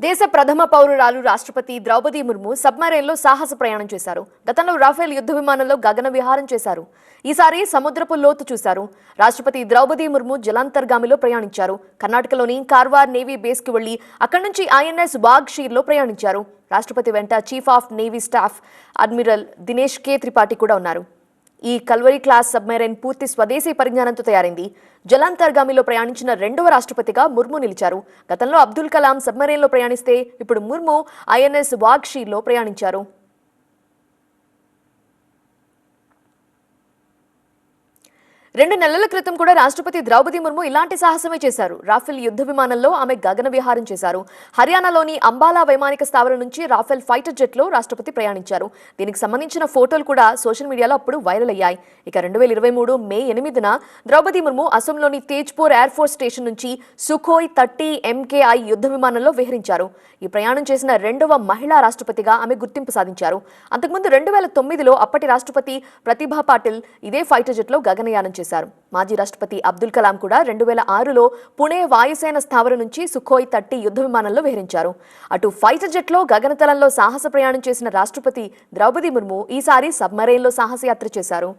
దేశ ప్రథమ పౌరురాలు రాష్ట్రపతి ద్రౌపది ముర్ము సబ్మరైన్లో సాహస ప్రయాణం చేశారు. గతంలో రాఫెల్ యుద్ధ విమానంలో గగన విహారం చేశారు. ఈసారి సముద్రపు లోతు చూశారు. రాష్ట్రపతి ద్రౌపది ముర్ము జలాంతర్గామిలో ప్రయాణించారు. కర్ణాటకలోని కార్వార్ నేవీ బేస్కి వెళ్లి అక్కడి నుంచి ఐఎన్ఎస్ వాగ్షీర్లో ప్రయాణించారు. రాష్ట్రపతి వెంట chief of navy staff admiral Dinesh K Tripathi కూడా ఉన్నారు. ఈ కల్వరీ క్లాస్ సబ్మెరైన్ పూర్తి స్వదేశీ పరిజ్ఞానంతో తయారైంది. జలాంతర్గామిలో ప్రయాణించిన రెండవ రాష్ట్రపతిగా ముర్ము నిలిచారు. గతంలో అబ్దుల్ కలాం సబ్మెరైన్లో ప్రయాణిస్తే ఇప్పుడు ముర్ము ఐఎన్ఎస్ వాగ్షీర్లో ప్రయాణించారు. 2 నెలల క్రితం కూడా రాష్ట్రపతి ద్రౌపది ముర్ము ఇలాంటి సాహసమే చేశారు. రాఫెల్ యుద్ధ విమానంలో ఆమె గగన విహారం చేశారు. హర్యానాలోని అంబాలా వైమానిక స్థావరం నుంచి రాఫెల్ ఫైటర్ జెట్లో రాష్ట్రపతి ప్రయాణించారు. దీనికి సంబంధించిన ఫోటోలు కూడా సోషల్ మీడియాలో అప్పుడు వైరల్ అయ్యాయి. ఇక 2023 మే 8న ద్రౌపది ముర్ము అసోంలోని తేజ్పూర్ ఎయిర్ ఫోర్స్ స్టేషన్ నుంచి సుఖోయ్ 30 MKI యుద్ధ విమానంలో విహరించారు. ఈ ప్రయాణం చేసిన రెండవ మహిళా రాష్ట్రపతిగా ఆమె గుర్తింపు సాధించారు. అంతకుముందు 2009లో అప్పటి రాష్ట్రపతి ప్రతిభా పాటిల్ ఇదే ఫైటర్ జెట్లో గగనయానం చేశారు. మాజీ రాష్ట్రపతి అబ్దుల్ కలాం కూడా 2006లో పుణే వాయుసేన స్థావరం నుంచి సుఖోయ్ 30 యుద్ధ విమానంలో విహరించారు. అటు ఫైటర్ జెట్లో గగనతలంలో సాహస ప్రయాణం చేసిన రాష్ట్రపతి ద్రౌపది ముర్ము ఈసారి సబ్మరైన్లో సాహసయాత్ర చేశారు.